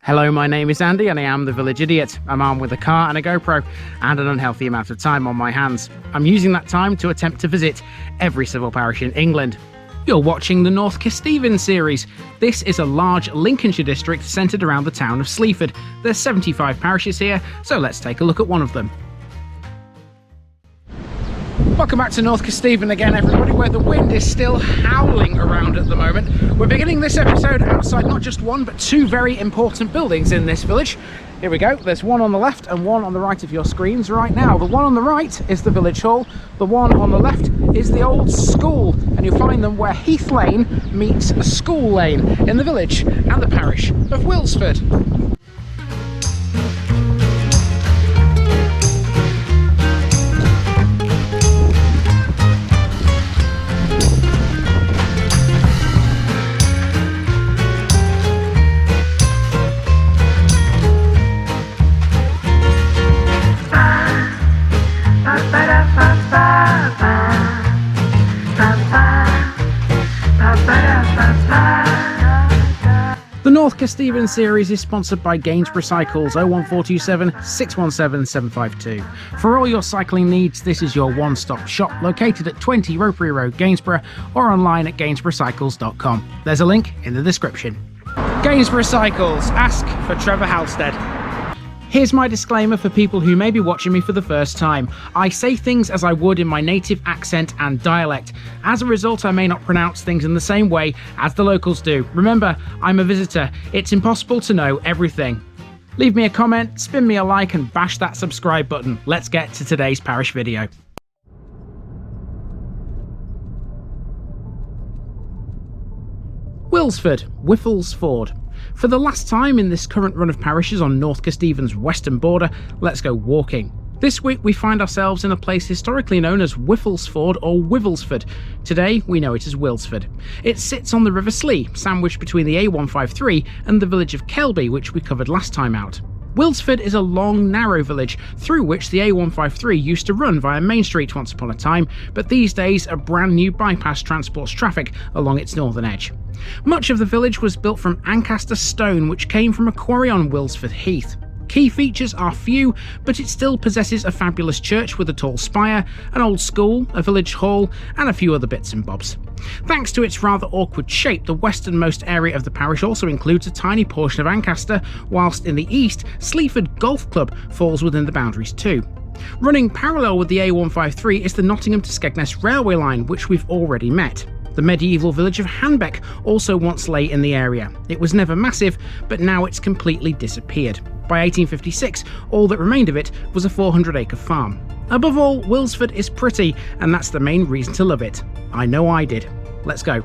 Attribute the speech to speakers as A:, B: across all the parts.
A: Hello, my name is Andy and I am the Village Idiot. I'm armed with a car and a GoPro and an unhealthy amount of time on my hands. I'm using that time to attempt to visit every civil parish in England. You're watching the North Kesteven series. This is a large Lincolnshire district centred around the town of Sleaford. There's 75 parishes here, so let's take a look at one of them. Welcome back to North Kesteven again, everybody, where the wind is still howling around at the moment. We're beginning this episode outside not just one but two very important buildings in this village. Here we go, there's one on the left and one on the right of your screens right now. The one on the right is the village hall, the one on the left is the old school, and you'll find them where Heath Lane meets a school lane in the village and the parish of Wilsford. The North Kesteven series is sponsored by Gainsborough Cycles 01427 617 752. For all your cycling needs, this is your one-stop shop located at 20 Ropery Road, Gainsborough, or online at gainsboroughcycles.com. There's a link in the description. Gainsborough Cycles, ask for Trevor Halstead. Here's my disclaimer for people who may be watching me for the first time. I say things as I would in my native accent and dialect. As a result, I may not pronounce things in the same way as the locals do. Remember, I'm a visitor. It's impossible to know everything. Leave me a comment, spin me a like, and bash that subscribe button. Let's get to today's parish video. Wilsford, Wivelsforde. For the last time in this current run of parishes on North Kesteven's western border, let's go walking. This week we find ourselves in a place historically known as Wifelsforde or Wivelsforde. Today we know it as Wilsford. It sits on the River Slea, sandwiched between the A153 and the village of Kelby, which we covered last time out. Wilsford is a long, narrow village through which the A153 used to run via Main Street once upon a time, but these days a brand new bypass transports traffic along its northern edge. Much of the village was built from Ancaster stone, which came from a quarry on Wilsford Heath. Key features are few, but it still possesses a fabulous church with a tall spire, an old school, a village hall, and a few other bits and bobs. Thanks to its rather awkward shape, the westernmost area of the parish also includes a tiny portion of Ancaster, whilst in the east, Sleaford Golf Club falls within the boundaries too. Running parallel with the A153 is the Nottingham to Skegness railway line, which we've already met. The medieval village of Hanbeck also once lay in the area. It was never massive, but now it's completely disappeared. By 1856, all that remained of it was a 400-acre farm. Above all, Wilsford is pretty, and that's the main reason to love it. I know I did. Let's go.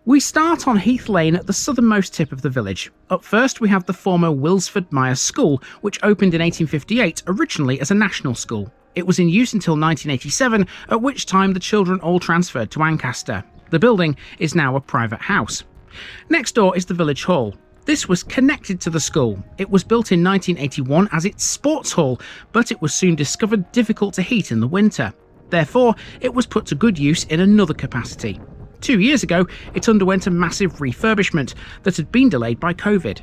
A: We start on Heath Lane at the southernmost tip of the village. Up first we have the former Wilsford School, which opened in 1858 originally as a national school. It was in use until 1987, at which time the children all transferred to Ancaster. The building is now a private house. Next door is the village hall. This was connected to the school. It was built in 1981 as its sports hall, but it was soon discovered difficult to heat in the winter. Therefore, it was put to good use in another capacity. 2 years ago, it underwent a massive refurbishment that had been delayed by COVID.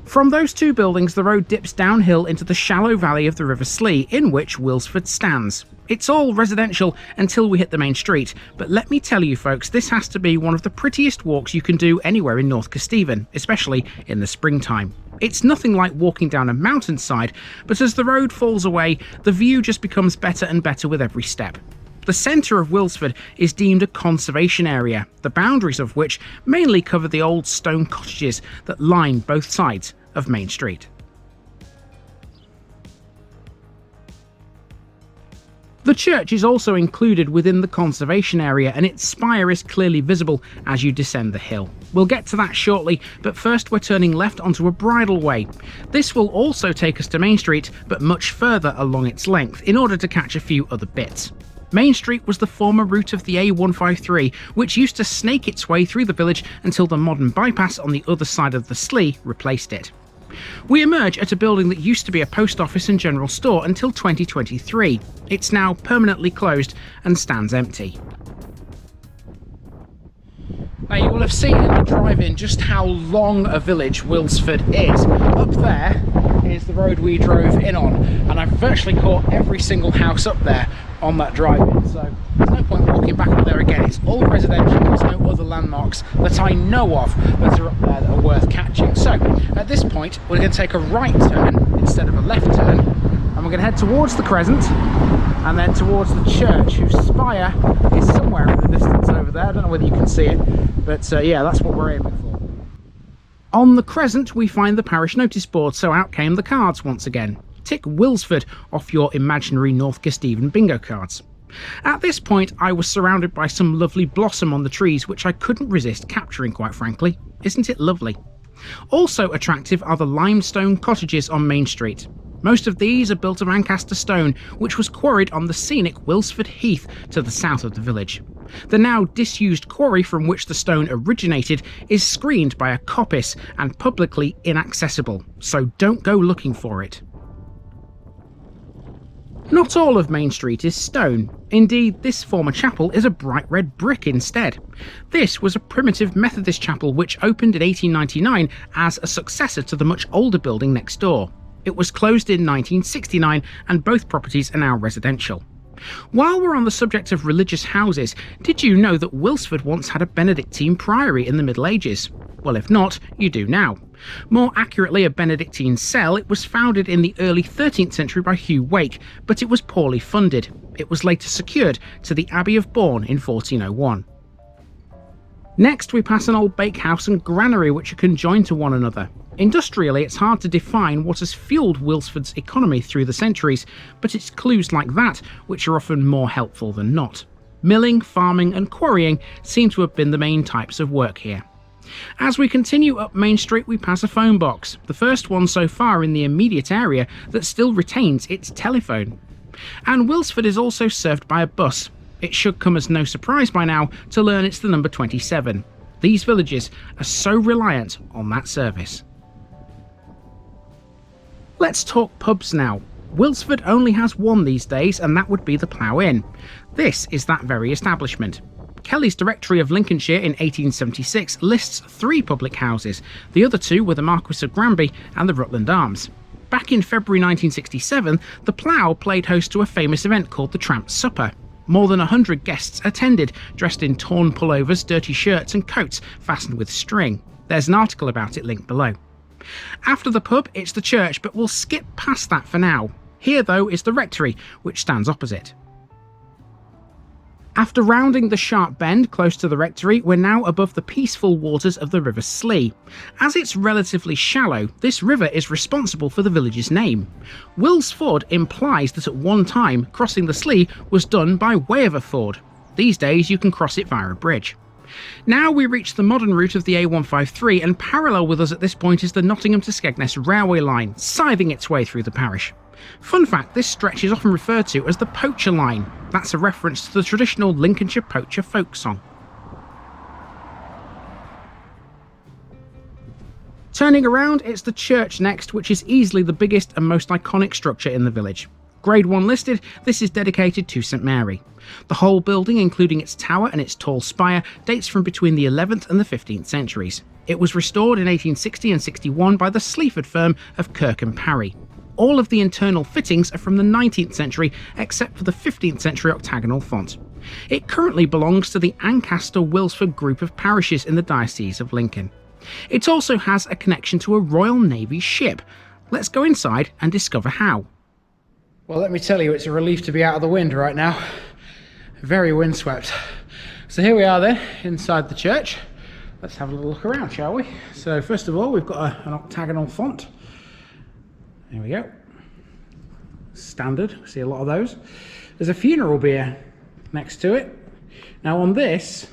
A: From those two buildings, the road dips downhill into the shallow valley of the River Slea, in which Wilsford stands. It's all residential until we hit the main street, but let me tell you folks, this has to be one of the prettiest walks you can do anywhere in North Kesteven, especially in the springtime. It's nothing like walking down a mountainside, but as the road falls away, the view just becomes better and better with every step. The centre of Wilsford is deemed a conservation area, the boundaries of which mainly cover the old stone cottages that line both sides of Main Street. The church is also included within the conservation area, and its spire is clearly visible as you descend the hill. We'll get to that shortly, but first we're turning left onto a bridle way. This will also take us to Main Street, but much further along its length, in order to catch a few other bits. Main Street was the former route of the A153, which used to snake its way through the village until the modern bypass on the other side of the Slea replaced it. We emerge at a building that used to be a post office and general store until 2023. It's now permanently closed and stands empty. Now, you will have seen in the drive-in just how long a village Wilsford is. Up there is the road we drove in on, and I've virtually caught every single house up there on that drive-in, so there's no point walking back up there again. It's all residential, there's no other landmarks that I know of that are up there that are worth catching. So at this point we're going to take a right turn instead of a left turn, and we're going to head towards the crescent and then towards the church, whose spire is somewhere in the distance over there. I don't know whether you can see it, but yeah, that's what we're aiming for. On the crescent we find the parish notice board, so out came the cards once again. Tick Wilsford off your imaginary North Kesteven bingo cards. At this point I was surrounded by some lovely blossom on the trees, which I couldn't resist capturing, quite frankly. Isn't it lovely? Also attractive are the limestone cottages on Main Street. Most of these are built of Ancaster stone, which was quarried on the scenic Wilsford Heath to the south of the village. The now disused quarry from which the stone originated is screened by a coppice and publicly inaccessible, so don't go looking for it. Not all of Main Street is stone. Indeed, this former chapel is a bright red brick instead. This was a primitive Methodist chapel which opened in 1899 as a successor to the much older building next door. It was closed in 1969, and both properties are now residential. While we're on the subject of religious houses, did you know that Wilsford once had a Benedictine priory in the Middle Ages? Well, if not, you do now. More accurately, a Benedictine cell. It was founded in the early 13th century by Hugh Wake, but it was poorly funded. It was later secured to the Abbey of Bourne in 1401. Next, we pass an old bakehouse and granary which are conjoined to one another. Industrially, it's hard to define what has fueled Wilsford's economy through the centuries, but it's clues like that which are often more helpful than not. Milling, farming and quarrying seem to have been the main types of work here. As we continue up Main Street, we pass a phone box, the first one so far in the immediate area that still retains its telephone. And Wilsford is also served by a bus. It should come as no surprise by now to learn it's the number 27. These villages are so reliant on that service. Let's talk pubs now. Wilsford only has one these days, and that would be the Plough Inn. This is that very establishment. Kelly's Directory of Lincolnshire in 1876 lists 3 public houses. The other 2 were the Marquis of Granby and the Rutland Arms. Back in February 1967, the Plough played host to a famous event called the Tramp Supper. More than 100 guests attended, dressed in torn pullovers, dirty shirts and coats fastened with string. There's an article about it linked below. After the pub, it's the church, but we'll skip past that for now. Here, though, is the rectory, which stands opposite. After rounding the sharp bend close to the rectory, we're now above the peaceful waters of the River Slea. As it's relatively shallow, this river is responsible for the village's name. Wivelsforde implies that at one time, crossing the Slea was done by way of a ford. These days, you can cross it via a bridge. Now we reach the modern route of the A153, and parallel with us at this point is the Nottingham to Skegness railway line, scything its way through the parish. Fun fact, this stretch is often referred to as the Poacher Line. That's a reference to the traditional Lincolnshire poacher folk song. Turning around, it's the church next, which is easily the biggest and most iconic structure in the village. Grade 1 listed, this is dedicated to St Mary. The whole building, including its tower and its tall spire, dates from between the 11th and the 15th centuries. It was restored in 1860 and 61 by the Sleaford firm of Kesteven Parish. All of the internal fittings are from the 19th century, except for the 15th century octagonal font. It currently belongs to the Ancaster Wilsford group of parishes in the Diocese of Lincoln. It also has a connection to a Royal Navy ship. Let's go inside and discover how. Well, let me tell you, it's a relief to be out of the wind right now. very windswept. So here we are then, inside the church. Let's have a little look around, shall we? So first of all, we've got an octagonal font. There we go. Standard, see a lot of those. There's a funeral bier next to it. Now on this,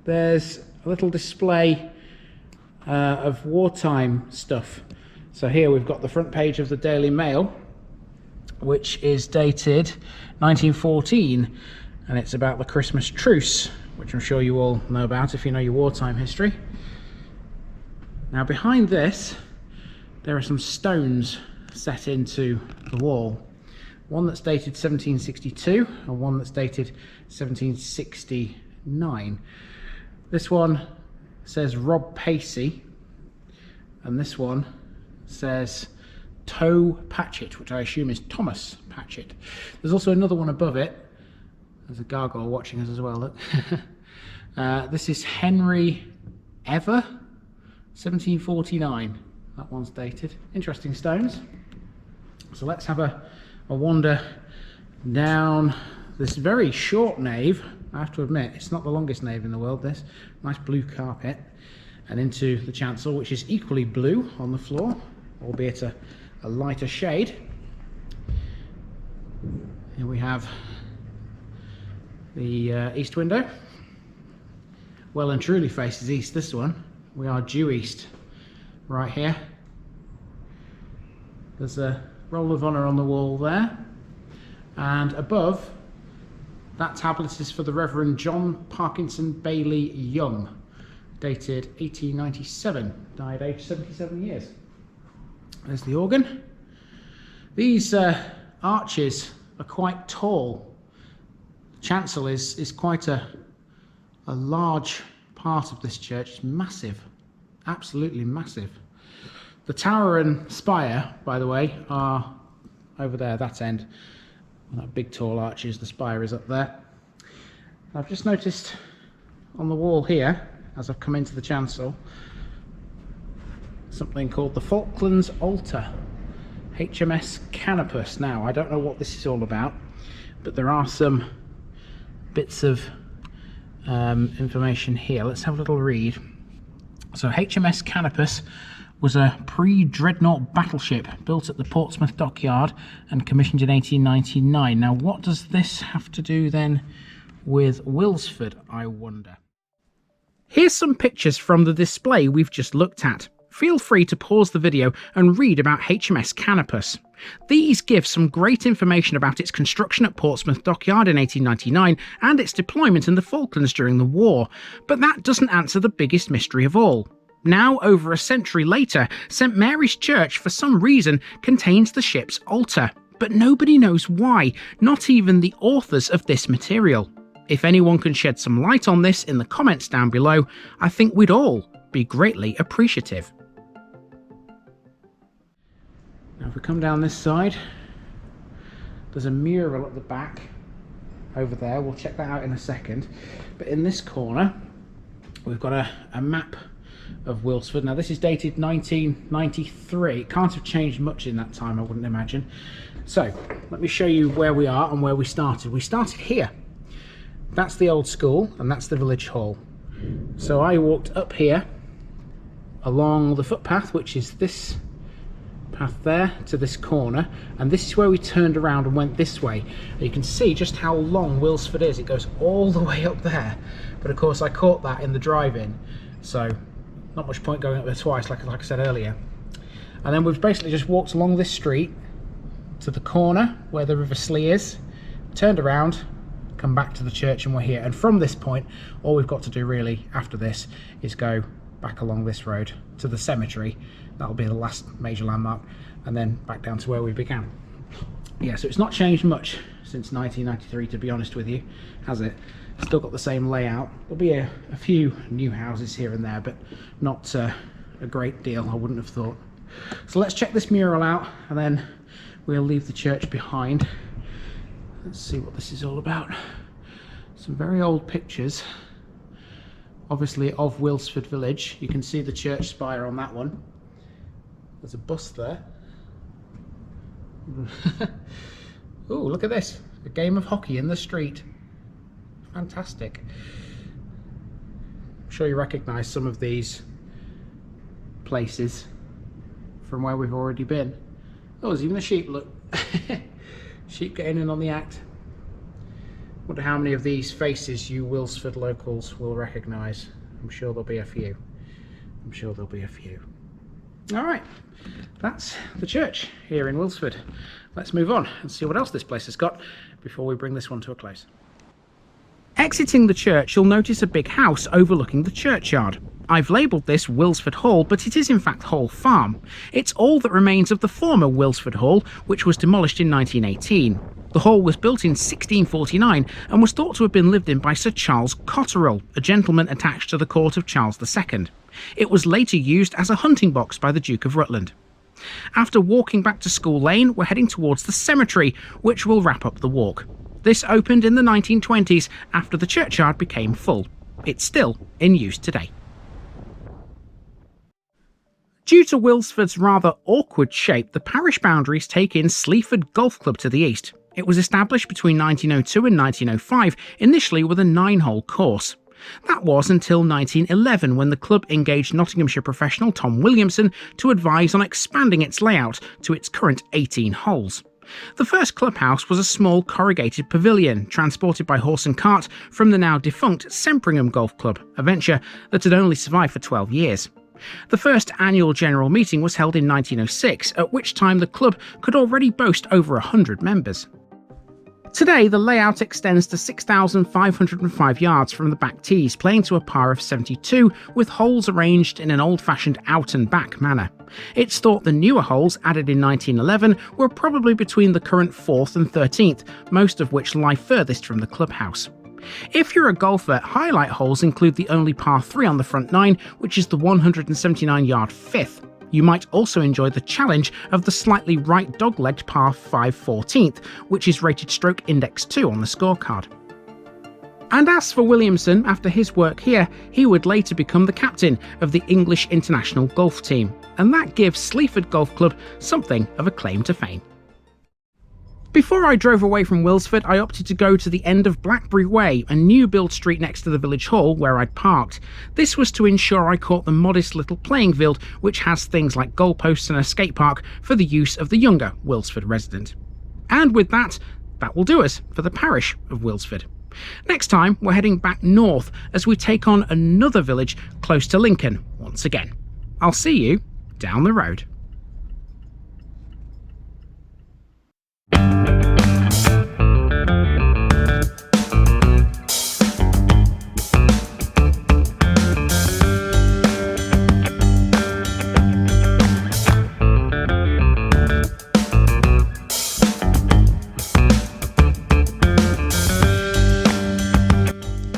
A: there's a little display of wartime stuff. So here we've got the front page of the Daily Mail, which is dated 1914, and it's about the Christmas truce, which I'm sure you all know about if you know your wartime history. Now behind this, there are some stones set into the wall. One that's dated 1762 and one that's dated 1769. This one says Rob Pacey, and this one says Toe Patchett, which I assume is Thomas Patchett. There's also another one above it. There's a gargoyle watching us as well, look. This is Henry Ever, 1749. That one's dated. Interesting stones. So let's have a wander down this very short nave. I have to admit, it's not the longest nave in the world, this. Nice blue carpet. And into the chancel, which is equally blue on the floor, albeit a lighter shade. Here we have the east window. Well and truly faces east, this one. We are due east right here. There's a roll of honour on the wall there, and above that tablet is for the Reverend John Parkinson Bailey Young, dated 1897, died aged 77 years. There's the organ. These arches are quite tall. The chancel is quite a large part of this church. It's massive, absolutely massive. The tower and spire, by the way, are over there, that end. That big tall arches, the spire is up there. I've just noticed on the wall here, as I've come into the chancel, something called the Falklands Altar, HMS Canopus. Now, I don't know what this is all about, but there are some bits of information here. Let's have a little read. So HMS Canopus was a pre-dreadnought battleship built at the Portsmouth dockyard and commissioned in 1899. Now, what does this have to do then with Wilsford, I wonder? Here's some pictures from the display we've just looked at. Feel free to pause the video and read about HMS Canopus. These give some great information about its construction at Portsmouth Dockyard in 1899 and its deployment in the Falklands during the war, but that doesn't answer the biggest mystery of all. Now, over a century later, St Mary's Church, for some reason, contains the ship's altar, but nobody knows why, not even the authors of this material. If anyone can shed some light on this in the comments down below, I think we'd all be greatly appreciative. Now if we come down this side, there's a mural at the back over there. We'll check that out in a second. But in this corner, we've got a map of Wilsford. Now this is dated 1993. It can't have changed much in that time, I wouldn't imagine. So let me show you where we are and where we started. We started here. That's the old school and that's the village hall. So I walked up here along the footpath, which is this path there, to this corner, and this is where we turned around and went this way. And you can see just how long Wilsford is. It goes all the way up there, but of course I caught that in the drive-in, so not much point going up there twice, like I said earlier. And then we've basically just walked along this street to the corner where the River Slea is, turned around, come back to the church, and we're here. And from this point, all we've got to do really after this is go back along this road to the cemetery. That'll be the last major landmark, and then back down to where we began. Yeah, so it's not changed much since 1993, to be honest with you, has it? Still got the same layout. There'll be a few new houses here and there, but not a great deal, I wouldn't have thought. So let's check this mural out, and then we'll leave the church behind. Let's see what this is all about. Some very old pictures, obviously of Wilsford village. You can see the church spire on that one. There's a bus there. Oh, look at this. A game of hockey in the street. Fantastic. I'm sure you recognise some of these places from where we've already been. Oh, there's even a sheep, look. Sheep getting in on the act. Wonder how many of these faces you Wilsford locals will recognise. I'm sure there'll be a few. I'm sure there'll be a few. Alright, that's the church here in Wilsford. Let's move on and see what else this place has got before we bring this one to a close. Exiting the church, you'll notice a big house overlooking the churchyard. I've labelled this Wilsford Hall, but it is in fact Hall Farm. It's all that remains of the former Wilsford Hall, which was demolished in 1918. The hall was built in 1649 and was thought to have been lived in by Sir Charles Cotterell, a gentleman attached to the court of Charles II. It was later used as a hunting box by the Duke of Rutland. After walking back to School Lane, we're heading towards the cemetery, which will wrap up the walk. This opened in the 1920s after the churchyard became full. It's still in use today. Due to Wilsford's rather awkward shape, the parish boundaries take in Sleaford Golf Club to the east. It was established between 1902 and 1905, initially with a 9-hole course. That was until 1911, when the club engaged Nottinghamshire professional Tom Williamson to advise on expanding its layout to its current 18 holes. The first clubhouse was a small corrugated pavilion, transported by horse and cart from the now defunct Sempringham Golf Club, a venture that had only survived for 12 years. The first annual general meeting was held in 1906, at which time the club could already boast over 100 members. Today, the layout extends to 6,505 yards from the back tees, playing to a par of 72, with holes arranged in an old-fashioned out and back manner. It's thought the newer holes, added in 1911, were probably between the current 4th and 13th, most of which lie furthest from the clubhouse. If you're a golfer, highlight holes include the only par 3 on the front 9, which is the 179-yard 5th. You might also enjoy the challenge of the slightly right dog-legged par 5 14th, which is rated stroke index 2 on the scorecard. And as for Williamson, after his work here, he would later become the captain of the English international golf team, and that gives Sleaford Golf Club something of a claim to fame. Before I drove away from Wilsford, I opted to go to the end of Blackberry Way, a new build street next to the village hall where I'd parked. This was to ensure I caught the modest little playing field, which has things like goalposts and a skate park for the use of the younger Wilsford resident. And with that, that will do us for the parish of Wilsford. Next time, we're heading back north as we take on another village close to Lincoln once again. I'll see you down the road.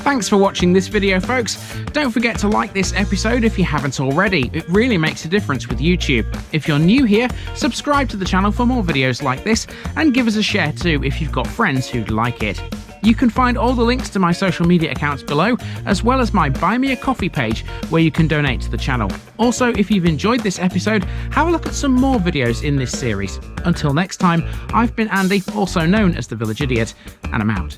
A: Thanks for watching this video, folks. Don't forget to like this episode if you haven't already. It really makes a difference with YouTube. If you're new here, subscribe to the channel for more videos like this, and give us a share too if you've got friends who'd like it. You can find all the links to my social media accounts below, as well as my Buy Me a Coffee page where you can donate to the channel. Also, if you've enjoyed this episode, have a look at some more videos in this series. Until next time, I've been Andy, also known as the Village Idiot, and I'm out.